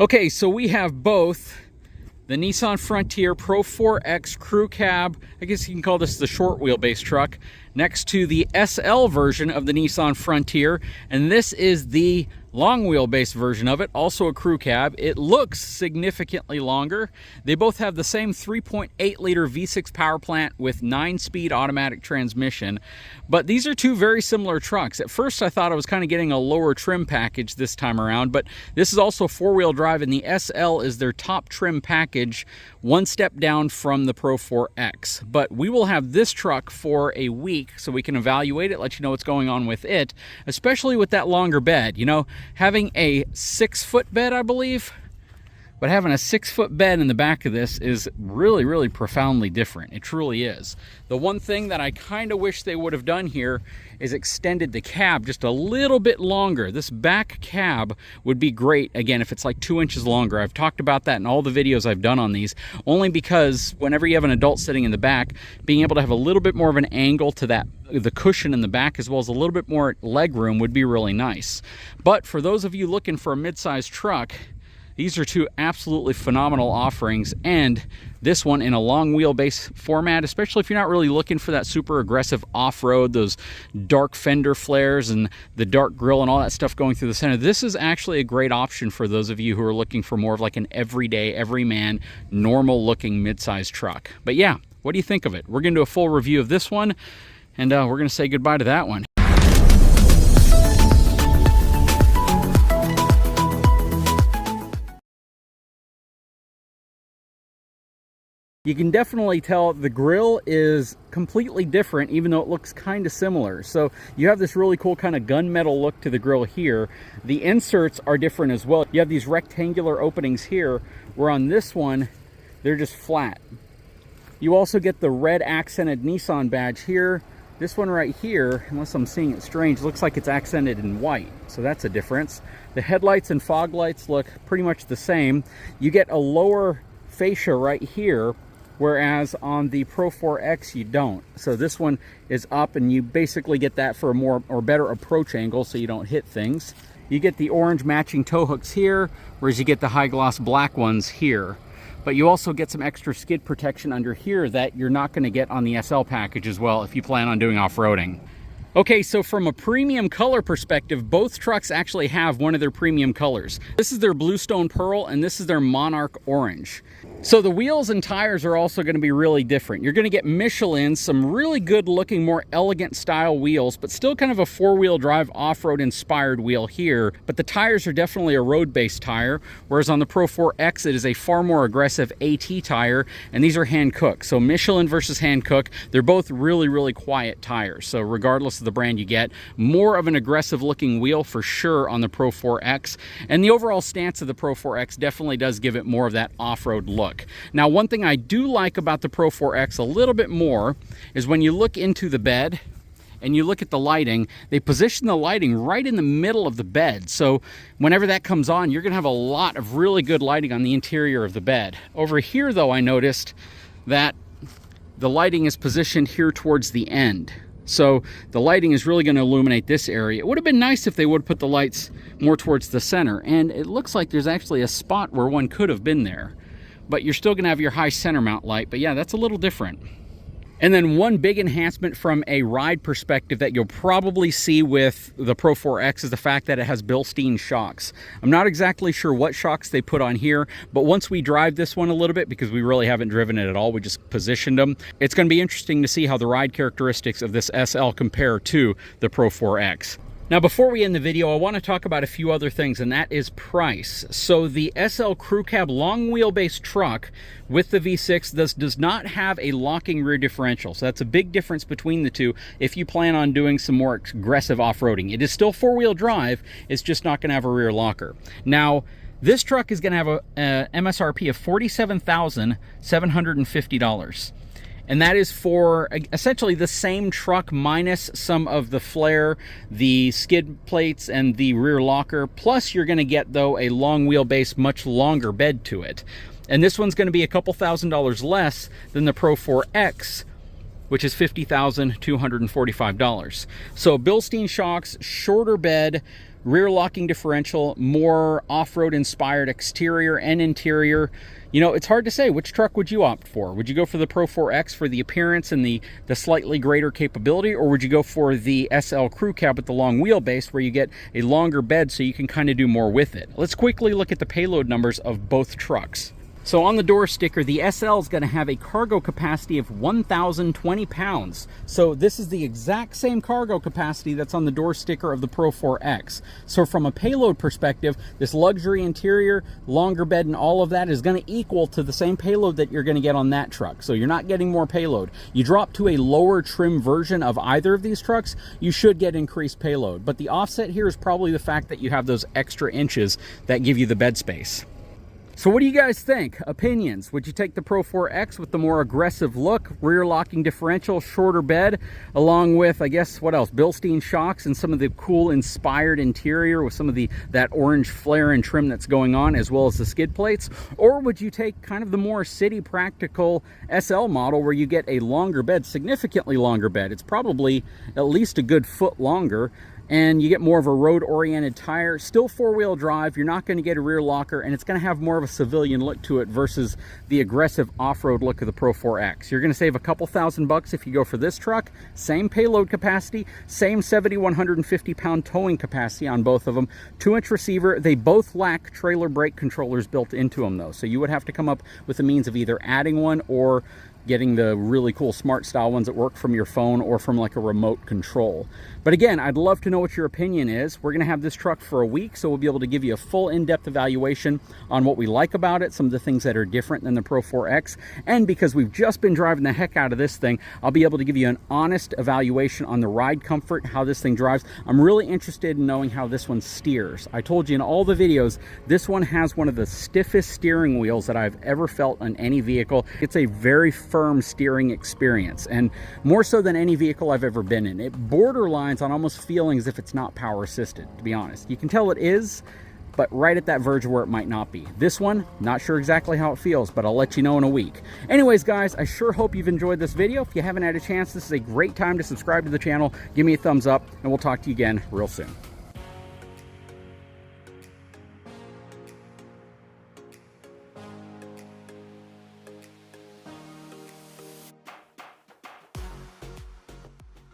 Okay, so we have both the Nissan Frontier Pro4X Crew Cab, I guess you can call this the short wheelbase truck, next to the SL version of the Nissan Frontier, and this is the long wheelbase version of it, also a crew cab. It looks significantly longer. They both have the same 3.8 liter V6 power plant with 9-speed automatic transmission, but these are two very similar trucks. At first I thought I was kind of getting a lower trim package this time around, but this is also 4-wheel drive, and the SL is their top trim package, one step down from the Pro4X. But we will have this truck for a week so we can evaluate it, let you know what's going on with it, especially with that longer bed. You know, having a 6-foot bed, I believe, but having a 6-foot bed in the back of this is really, really profoundly different. It truly is. The one thing that I kind of wish they would have done here is extended the cab just a little bit longer. This back cab would be great, again, if it's like 2 inches longer. I've talked about that in all the videos I've done on these, only because whenever you have an adult sitting in the back, being able to have a little bit more of an angle to the cushion in the back, as well as a little bit more leg room, would be really nice. But for those of you looking for a mid-size truck, these are two absolutely phenomenal offerings, and this one in a long wheelbase format, especially if you're not really looking for that super aggressive off-road, those dark fender flares and the dark grille and all that stuff going through the center. This is actually a great option for those of you who are looking for more of like an everyday, everyman, normal looking mid-size truck. But yeah, what do you think of it? We're gonna do a full review of this one, and we're gonna say goodbye to that one. You can definitely tell the grille is completely different, even though it looks kind of similar. So you have this really cool kind of gunmetal look to the grille here. The inserts are different as well. You have these rectangular openings here, where on this one, they're just flat. You also get the red accented Nissan badge here. This one right here, unless I'm seeing it strange, looks like it's accented in white. So that's a difference. The headlights and fog lights look pretty much the same. You get a lower fascia right here, whereas on the Pro4X you don't. So this one is up, and you basically get that for a more or better approach angle so you don't hit things. You get the orange matching tow hooks here, whereas you get the high gloss black ones here. But you also get some extra skid protection under here that you're not going to get on the SL package as well if you plan on doing off-roading. Okay, so from a premium color perspective, both trucks actually have one of their premium colors. This is their Bluestone Pearl, and this is their Monarch Orange. So the wheels and tires are also going to be really different. You're going to get Michelin, some really good looking, more elegant style wheels, but still kind of a 4-wheel drive off-road inspired wheel here. But the tires are definitely a road-based tire, whereas on the Pro4X it is a far more aggressive AT tire, and these are hand-cooked. So Michelin versus hand-cooked, they're both really, really quiet tires. So regardless of the brand you get, more of an aggressive looking wheel for sure on the Pro4X, and the overall stance of the Pro4X definitely does give it more of that off-road look. Now, one thing I do like about the Pro4X a little bit more is when you look into the bed and you look at the lighting, they position the lighting right in the middle of the bed. So whenever that comes on, you're gonna have a lot of really good lighting on the interior of the bed. Over here though, I noticed that the lighting is positioned here towards the end. So the lighting is really going to illuminate this area. It would have been nice if they would put the lights more towards the center, and it looks like there's actually a spot where one could have been there. But you're still going to have your high center mount light, but yeah, that's a little different. And then one big enhancement from a ride perspective that you'll probably see with the Pro4X is the fact that it has Bilstein shocks. I'm not exactly sure what shocks they put on here, but once we drive this one a little bit, because we really haven't driven it at all, we just positioned them, it's going to be interesting to see how the ride characteristics of this SL compare to the Pro4X. Now, before we end the video, I want to talk about a few other things, and that is price. So the SL Crew Cab long wheelbase truck with the V6 does not have a locking rear differential. So that's a big difference between the two if you plan on doing some more aggressive off-roading. It is still 4-wheel drive, it's just not going to have a rear locker. Now, this truck is going to have a MSRP of $47,750. And that is for essentially the same truck minus some of the flare, the skid plates, and the rear locker. Plus you're going to get, though, a long wheelbase, much longer bed to it. And this one's going to be a couple $1,000s less than the Pro4X, which is $50,245. So Bilstein shocks, shorter bed, rear locking differential, more off-road inspired exterior and interior. You know, it's hard to say, which truck would you opt for? Would you go for the Pro4X for the appearance and the slightly greater capability, or would you go for the SL crew cab with the long wheelbase where you get a longer bed so you can kind of do more with it? Let's quickly look at the payload numbers of both trucks. So on the door sticker, the SL is going to have a cargo capacity of 1,020 pounds. So this is the exact same cargo capacity that's on the door sticker of the Pro4X. So from a payload perspective, this luxury interior, longer bed, and all of that is going to equal to the same payload that you're going to get on that truck. So you're not getting more payload. You drop to a lower trim version of either of these trucks, you should get increased payload. But the offset here is probably the fact that you have those extra inches that give you the bed space. So what do you guys think? Opinions? Would you take the Pro4X with the more aggressive look, rear locking differential, shorter bed, along with, I guess, what else? Bilstein shocks and some of the cool inspired interior with some of that orange flare and trim that's going on, as well as the skid plates? Or would you take kind of the more city practical SL model where you get a longer bed, significantly longer bed? It's probably at least a good foot longer, and you get more of a road-oriented tire. Still four-wheel drive, you're not going to get a rear locker, and it's going to have more of a civilian look to it versus the aggressive off-road look of the Pro4X. You're going to save a couple $1,000 if you go for this truck. Same payload capacity, same 7,150 pound towing capacity on both of them. 2-inch receiver. They both lack trailer brake controllers built into them though, so you would have to come up with a means of either adding one or getting the really cool smart style ones that work from your phone or from like a remote control. But again, I'd love to know what your opinion is. We're going to have this truck for a week, so we'll be able to give you a full in-depth evaluation on what we like about it, some of the things that are different than the Pro4X, and because we've just been driving the heck out of this thing, I'll be able to give you an honest evaluation on the ride comfort, how this thing drives. I'm really interested in knowing how this one steers. I told you in all the videos, this one has one of the stiffest steering wheels that I've ever felt on any vehicle. It's a very firm steering experience, and more so than any vehicle I've ever been in. It borderlines on almost feeling as if it's not power assisted, to be honest. You can tell it is, but right at that verge where it might not be. This one, not sure exactly how it feels, but I'll let you know in a week. Anyways, guys, I sure hope you've enjoyed this video. If you haven't had a chance, this is a great time to subscribe to the channel. Give me a thumbs up, and we'll talk to you again real soon.